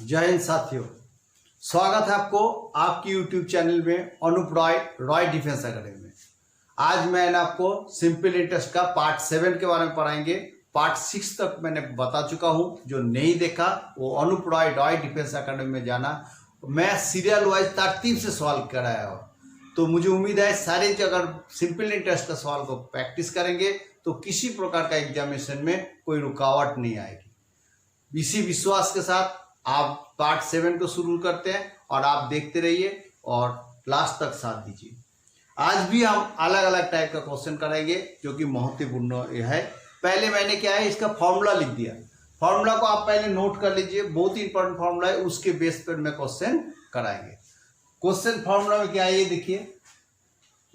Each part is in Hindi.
जय हिंद साथियों, स्वागत है आपको आपकी YouTube चैनल में अनूप रॉय डिफेंस एकेडमी में। आज मैंने आपको सिंपल इंटरेस्ट का पार्ट 7 के बारे में पढ़ाएंगे। पार्ट 6 तक मैंने बता चुका हूं, जो नहीं देखा वो अनूप रॉय डिफेंस एकेडमी में जाना। मैं सीरियल वाइज तरतीब से सवाल कराया हूँ, तो मुझे उम्मीद है सारे अगर सिंपल इंटरेस्ट का सवाल को प्रैक्टिस करेंगे तो किसी प्रकार का एग्जामिनेशन में कोई रुकावट नहीं आएगी। इसी विश्वास के साथ आप पार्ट 7 को शुरू करते हैं और आप देखते रहिए और लास्ट तक साथ दीजिए। आज भी हम अलग अलग टाइप का क्वेश्चन कराएंगे जो कि महत्वपूर्ण है। पहले मैंने क्या है, इसका फॉर्मूला लिख दिया। फॉर्मूला को आप पहले नोट कर लीजिए, बहुत ही इंपॉर्टेंट फॉर्मूला है, उसके बेस पर मैं क्वेश्चन कराएंगे। क्वेश्चन फॉर्मूला में क्या है ये देखिए।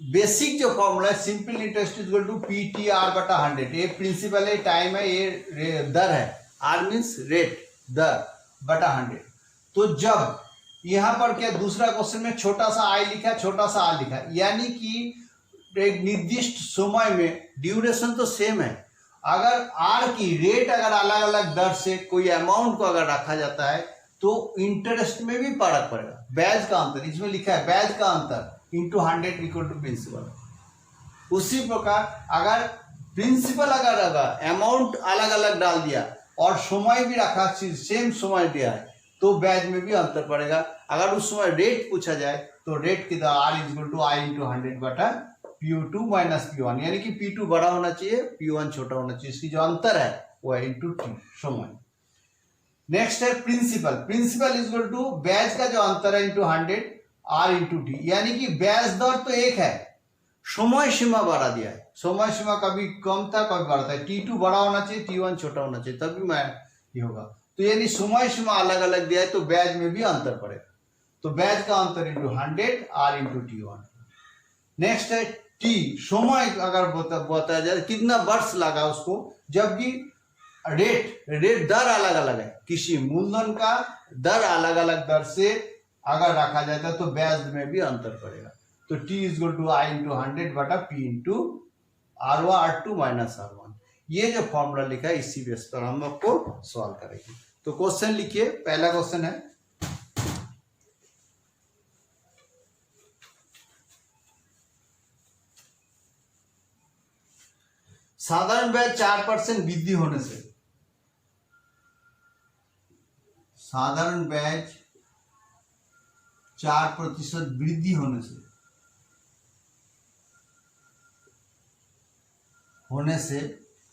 बेसिक जो फॉर्मूला है, simple interest is equal to PTR बटा 100। ये प्रिंसिपल है, टाइम है, ये दर है। R मीन्स रेट, दर बटा 100। तो जब यहां पर क्या दूसरा क्वेश्चन में छोटा सा I लिखा, छोटा सा R लिखा, यानी कि एक निर्दिष्ट समय में ड्यूरेशन तो सेम है। अगर R की रेट अगर अलग अलग दर से कोई अमाउंट को अगर रखा जाता है तो इंटरेस्ट में भी फर्क पड़ेगा। ब्याज का अंतर, इसमें लिखा है ब्याज का अंतर इंटू 100 इक्वल टू प्रिंसिपल। उसी प्रकार अगर प्रिंसिपल अगर अमाउंट अलग अलग डाल दिया और समय भी रखा, सेम समय दिया है, तो ब्याज में भी अंतर पड़ेगा। अगर उस समय रेट पूछा जाए तो रेट की R is equal to I into 100 बटा PU2 माइनस P1, यानी कि P2 बड़ा होना चाहिए, P1 छोटा होना चाहिए। इसकी जो अंतर है वो है इंटू T, समय। नेक्स्ट है principal. Principal is equal to ब्याज का जो अंतर है इंटू 100 R इंटू T, यानी कि ब्याज दर तो एक है, समय सीमा बढ़ा दिया है। समय सीमा कभी कम था कभी बढ़ा था। T2 बड़ा होना चाहिए, T1 छोटा होना चाहिए, तभी मैं ये होगा। तो यानी समय सीमा अलग अलग दिया है तो ब्याज में भी अंतर पड़ेगा। तो ब्याज का अंतर into 100 R into T1। Next है T, समय अगर बताया जाए कितना वर्ष लगा उसको, जबकि रेट दर अलग अलग है, किसी मूलधन का दर अलग अलग दर से अगर रखा जाता है तो ब्याज में भी अंतर पड़ेगा। तो T is equal to I into 100 बटा P into R2 minus R1। ये जो फॉर्मूला लिखा है इसी बेस पर हम आपको सॉल्व करेंगे। तो क्वेश्चन लिखिए। पहला क्वेश्चन है, साधारण ब्याज 4% वृद्धि होने से, साधारण ब्याज 4% वृद्धि होने से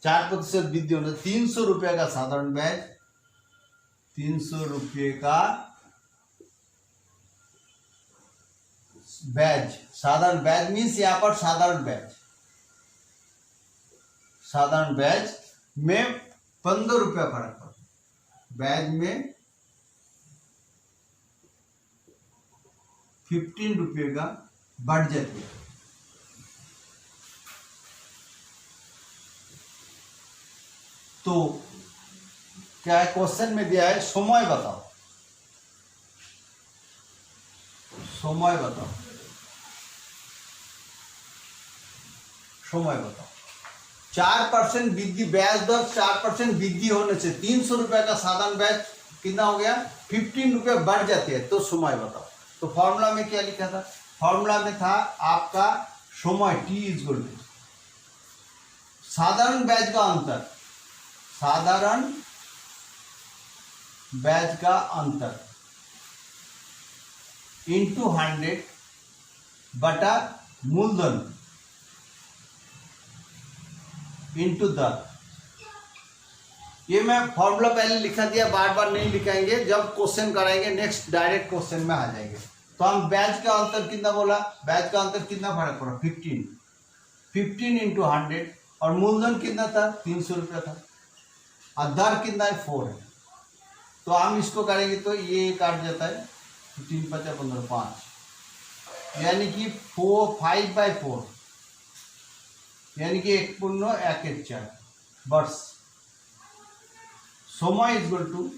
4% वृद्धि होने से 300 रुपये का साधारण ब्याज, 300 रुपये का ब्याज, साधारण ब्याज मीन्स यहां पर साधारण ब्याज में 15 रुपया फर्क पड़ता है। ब्याज में 15 रुपये का बढ़ जाती है। तो क्या है, क्वेश्चन में दिया है समय बताओ, समय बताओ, समय बताओ। 4% वृद्धि, ब्याज दर 4% वृद्धि होने से 300 रुपए का साधारण ब्याज कितना हो गया, 15 रुपये बढ़ जाती है। तो समय बताओ। तो फॉर्मूला में क्या लिखा था, फॉर्मूला में था आपका समय T इज इक्वल टू साधारण ब्याज का अंतर, साधारण ब्याज का अंतर इंटू 100 बटा मूलधन इंटू दर। ये मैं फॉर्मूला पहले लिखा दिया, बार बार नहीं लिखाएंगे, जब क्वेश्चन कराएंगे नेक्स्ट डायरेक्ट क्वेश्चन में आ जाएंगे। तो हम ब्याज का अंतर कितना बोला, ब्याज का अंतर कितना फर्क पड़ा, 15 इंटू 100, और मूलधन कितना था, 300 रुपया था, और दर कितना है, 4 है। तो हम इसको करेंगे तो ये काट जाता है, 3 5 15 5, यानी कि 5/4, यानी कि 1.114 वर्ष। समय इज इक्वल टू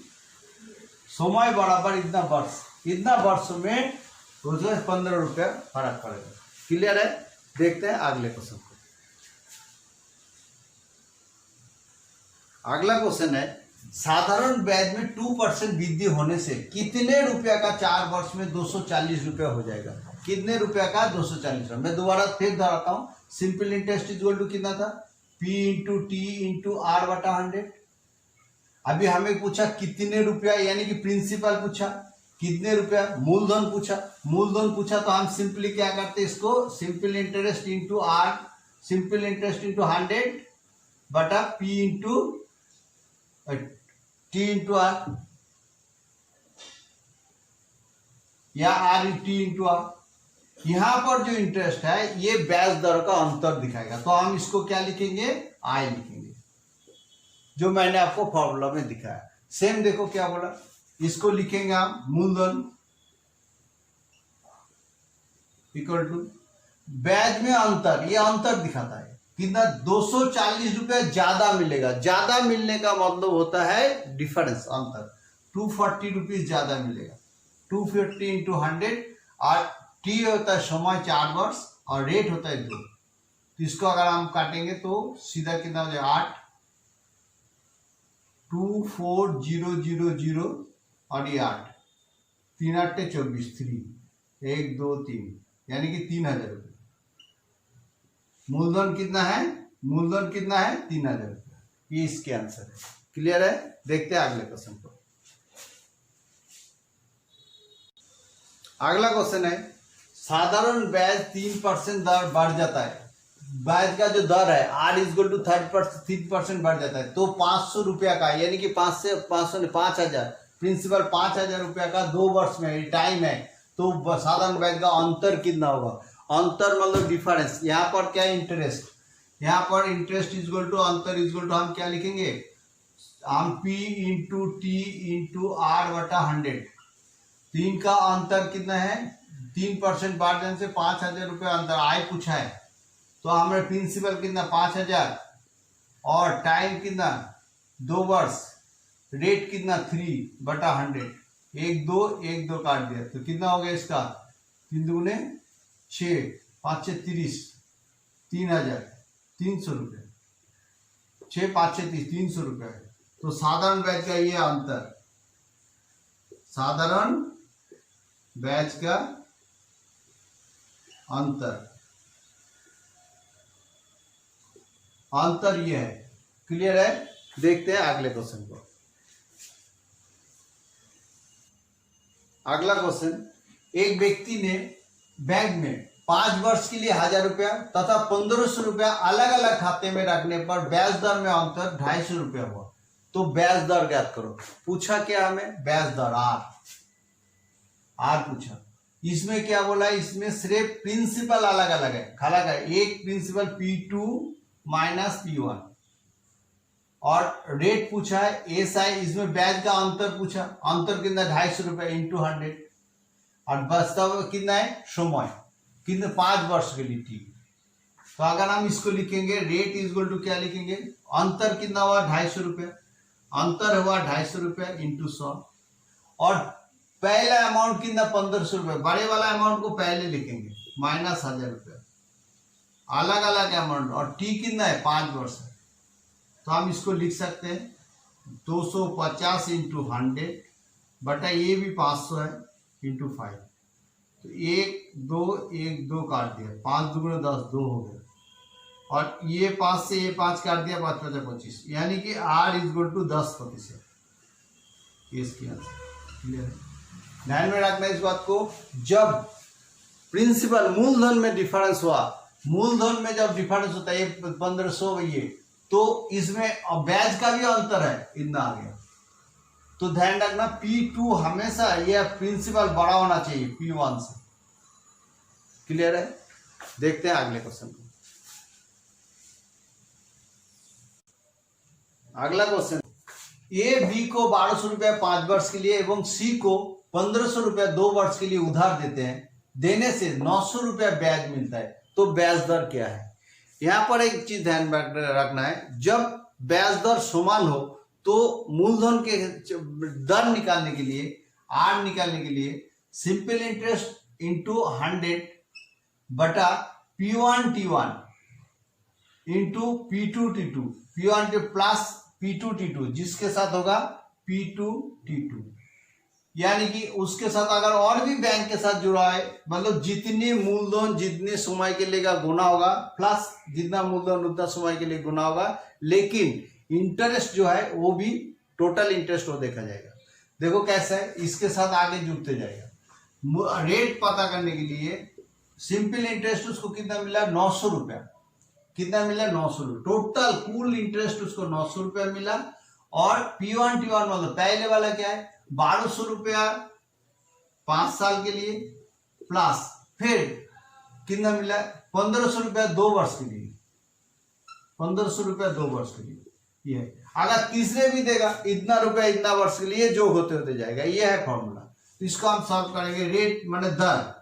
समय बराबर इतना वर्ष, इतना वर्ष में रोज 15 रुपया फर्क पड़ेगा। क्लियर है? देखते हैं अगले क्वेश्चन को। अगला क्वेश्चन है, साधारण ब्याज में 2% वृद्धि होने से कितने रुपया का 4 वर्ष में 240 रुपया हो जाएगा? कितने रुपया का 240 रुपया? मैं दोबारा फिर दोहराता हूँ। सिंपल इंटरेस्ट इक्वल टू कितना था? P into T into R बटा 100। अभी हमें पूछा कितने रुपया, यानी कि प्रिंसिपल पूछा, कितने रुपया मूलधन पूछा। मूलधन पूछा तो हम सिंपली क्या करते हैं, इसको simple interest into R, simple interest into 100 बटा P into T into R, या आर टी इंटू आर। यहां पर जो इंटरेस्ट है ये ब्याज दर का अंतर दिखाएगा, तो हम इसको क्या लिखेंगे? आई लिखेंगे, जो मैंने आपको फॉर्मूला में दिखाया। सेम देखो क्या बोला, इसको लिखेंगे हम मूलधन इक्वल टू ब्याज में अंतर, ये अंतर दिखाता है कितना? 240 रुपया ज्यादा मिलेगा। ज्यादा मिलने का मतलब होता है डिफरेंस, अंतर। 240 रुपीज ज्यादा मिलेगा। 250 इंटू 100, और टी होता है समय 4 वर्ष और रेट होता है 2। तो इसको अगर हम काटेंगे तो सीधा कितना हो जाएगा? 8, 24000 और ये 8, 3 8 24, 3 1 2 3, यानी कि 3000 रुपये। मूलधन कितना है? मूलधन कितना है? 3000 रुपये। ये इसके आंसर है। क्लियर है? देखते हैं अगले क्वेश्चन को। अगला क्वेश्चन है, साधारण ब्याज 3% दर बढ़ जाता है। ब्याज का जो दर है आर इजगल टू 3% बढ़ जाता है, तो 500 रुपया का, यानी कि 5,000 प्रिंसिपल 5000 रुपया का 2 वर्ष में टाइम है, तो साधारण ब्याज का अंतर कितना होगा? अंतर मतलब डिफरेंस। यहाँ पर क्या इंटरेस्ट, यहाँ पर इंटरेस्ट इजगल टू अंतर इजगल टू हम क्या लिखेंगे? हम P into T into R बटा 100। 3 का अंतर कितना है? 3% बढ़ जाने से 5000 रुपये अंतर आय पूछा है, तो हमारे प्रिंसिपल कितना? 5000, और टाइम कितना? 2 वर्ष, रेट कितना? 3 बटा 100। 1 2 काट दिया तो कितना हो गया इसका? 3 दूने 6, 5 6 30, 3300 रुपये। 6 5 6 30, 300 रुपये। तो साधारण ब्याज का ये अंतर, साधारण ब्याज का अंतर ये है। क्लियर है? देखते हैं अगले क्वेश्चन को। अगला क्वेश्चन, एक व्यक्ति ने बैंक में 5 वर्ष के लिए 1000 रुपया तथा 1500 रुपया अलग अलग खाते में रखने पर ब्याज दर में अंतर 250 रुपया हुआ, तो ब्याज दर ज्ञात करो। पूछा क्या हमें? ब्याज दर आर पूछा। इसमें क्या बोला? इसमें सिर्फ प्रिंसिपल अलग अलग है, खालक है। एक प्रिंसिपल P2 माइनस P1, और रेट पूछा है SI। इसमें ब्याज का अंतर पूछा, अंतर कितना? 250 रुपया इंटू 100, और वास्तव कितना है? समय कितना? 5 वर्ष के लिए टी। तो अगर हम इसको लिखेंगे, रेट इज इक्वल टू क्या लिखेंगे? अंतर कितना हुआ? 250 रुपया। अंतर हुआ 250 रुपया इंटू 100, और पहला अमाउंट कितना? 1500 रुपया। बड़े वाला अमाउंट को पहले लिखेंगे, माइनस 1000 रुपया। अलग अलग अमाउंट, और टी कितना है? 5 वर्ष है। तो हम इसको लिख सकते हैं 250 इंटू 100 बटा ये भी 500 है इंटू 5। तो 1 2 काट दिया, 5 दूगुने 10, 2 हो गया, और ये 5 से ये 5 काट दिया, 5 5 25, यानी कि आर इज इक्वल टू 10%। इसकी आंसर क्लियर है? ध्यान में रखना इस बात को। जब प्रिंसिपल मूलधन में डिफरेंस हुआ, मूलधन में जब डिफरेंस होता है 1500 ये, तो इसमें ब्याज का भी अंतर है, इतना आ गया। तो ध्यान रखना P2 हमेशा यह प्रिंसिपल बड़ा होना चाहिए P1 से। क्लियर है? देखते हैं अगले क्वेश्चन को। अगला क्वेश्चन, ए बी को 1200 रुपया 5 वर्ष के लिए एवं सी को 1500 रुपया 2 वर्ष के लिए उधार देते हैं। देने से 900 रुपया ब्याज मिलता है, तो ब्याज दर क्या है? यहां पर एक चीज ध्यान रखना है, जब ब्याज दर समान हो तो मूलधन के दर निकालने के लिए, आर निकालने के लिए सिंपल इंटरेस्ट इंटू 100 बटा P1 T1 into P2 T2, P1 T plus P2T2, जिसके साथ होगा P2T2, यानी कि उसके साथ अगर और भी बैंक के साथ जुड़ा है, मतलब जितने मूलधन जितने समय के लिए गुना होगा प्लस जितना मूलधन उतना समय के लिए गुना होगा, लेकिन इंटरेस्ट जो है वो भी टोटल इंटरेस्ट वो देखा जाएगा। देखो कैसा है, इसके साथ आगे जुड़ते जाएगा। रेट पता करने के लिए सिंपल इंटरेस्ट उसको कितना मिला, 900 रुपया। कितना मिला, 900 रुपया। टोटल कुल इंटरेस्ट उसको 900 रुपया मिला। और P1T1 मतलब पहले वाला क्या है, 1200 रुपया 5 साल के लिए, प्लस फिर कितना मिला, 1500 रुपया 2 वर्ष के लिए, 1500 रुपया 2 वर्ष के लिए। ये अगर तीसरे भी देगा इतना रुपया इतना वर्ष के लिए, जो होते होते जाएगा। ये है फॉर्मूला। तो इसको हम सॉल्व करेंगे। रेट माने दर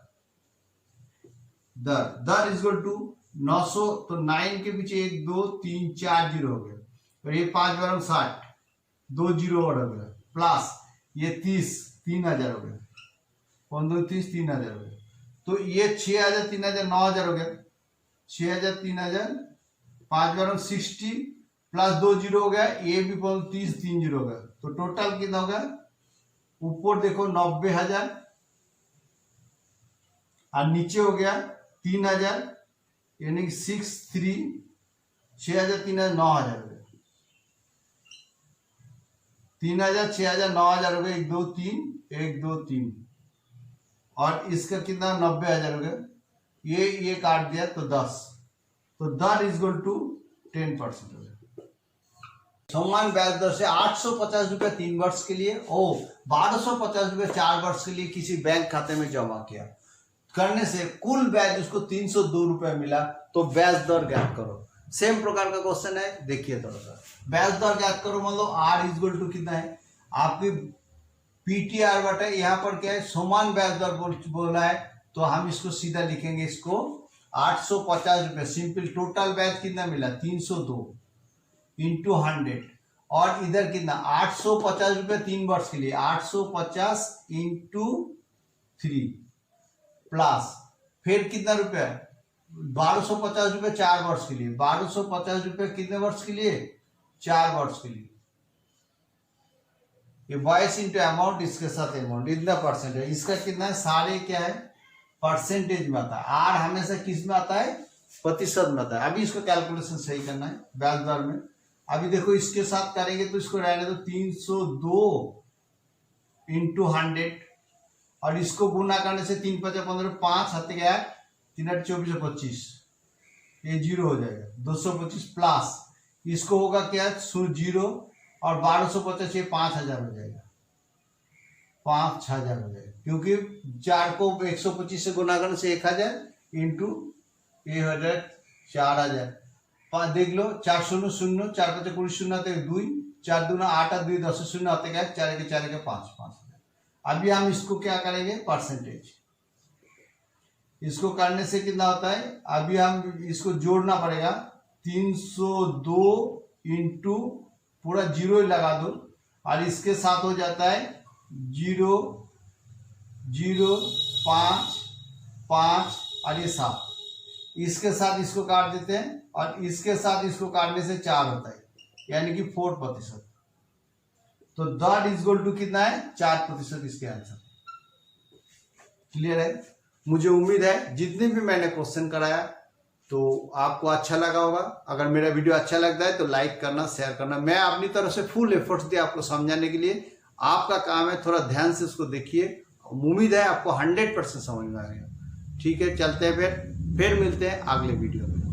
इज इक्वल टू 900, तो 9 के पीछे 1 2 3 4 जीरो हो गया, और ये 5 बार 60, 2 जीरो और हो गया, प्लस ये 30, 3000 हो गया, 15 30 3000 हो गया। तो ये 6000 3000 9000 हो गया, 6000 3000, 5 बार 60 प्लस 2 जीरो हो गया, ये भी 30 3 जीरो हो गया। तो टोटल कितना हो गया, ऊपर देखो 90000 और नीचे हो गया 3000, यानी कि 6000 3000 9000 हो गया, 3000 6000 9000 हो गया, 1 2 3 1 2 3, और इसका कितना 90000 हो गया। ये काट दिया तो 10, तो दर इज इक्वल टू 10% हो गया। समान ब्याज दर से 850 रुपया 3 वर्ष के लिए और 1250 रुपया 4 वर्ष के लिए किसी बैंक खाते में जमा किया, करने से कुल ब्याज उसको 302 रुपया मिला। तो ब्याज दर ज्ञात करो। सेम प्रकार का क्वेश्चन है, देखिए थोड़ा सा। ब्याज दर ज्ञात करो, मतलब R इज इक्वल टू कितना है आपकी PTR बटे, यहाँ पर क्या है समान ब्याज दर बोला है, तो हम इसको सीधा लिखेंगे, इसको 850 रुपये सिंपल। टोटल ब्याज कितना मिला, 302 इंटू 100, और इधर कितना 850 रुपये 3 वर्ष के लिए, 850 इंटू 3 प्लस फिर कितना रुपया 1250 रुपये 4 वर्ष के लिए, 1250 रुपये कितने वर्ष के लिए, 4 वर्ष के लिए। ये 22 इंटू अमाउंट, इसके साथ अमाउंट, इतना परसेंट है। इसका कितना है, सारे क्या है परसेंटेज में आता है। आर हमेशा किस में आता है, प्रतिशत में आता है। अभी इसको कैलकुलेशन सही करना है ब्याज दर में। अभी देखो इसके साथ करेंगे तो इसको रहने दो 302 इंटू 100, और इसको गुना करने से 3 5 15 5 हाथे गया 3 8 24 25, ये जीरो हो जाएगा, 225 प्लस इसको होगा क्या 0, और 1250 ये 5000 हो जाएगा, 5000 हो जाएगा, क्योंकि 4 को 125 से गुना करने से 1000 इंटू ये हो जाए 4000। देख लो 4 0 0 4 5 20 0 2 4 2 8 2 10 0 आते गए 4 के 5 5। अभी हम इसको क्या करेंगे, परसेंटेज। इसको करने से कितना होता है, अभी हम इसको जोड़ना पड़ेगा, 302 इंटू पूरा जीरो ही लगा दो, और इसके साथ हो जाता है 0 0 5 5 और ये 7, इसके साथ इसको काट देते हैं, और इसके साथ इसको काटने से 4 होता है, यानी कि 4%। तो दर इज इक्वल टू कितना है, 4% इसके आंसर। क्लियर है। मुझे उम्मीद है जितने भी मैंने क्वेश्चन कराया तो आपको अच्छा लगा होगा। अगर मेरा वीडियो अच्छा लगता है तो लाइक करना, शेयर करना। मैं अपनी तरफ से फुल एफर्ट्स दिया आपको समझाने के लिए। आपका काम है थोड़ा ध्यान से उसको देखिए। उम्मीद है आपको 100% समझ में आएगा। ठीक है, चलते हैं फिर मिलते हैं अगले वीडियो में।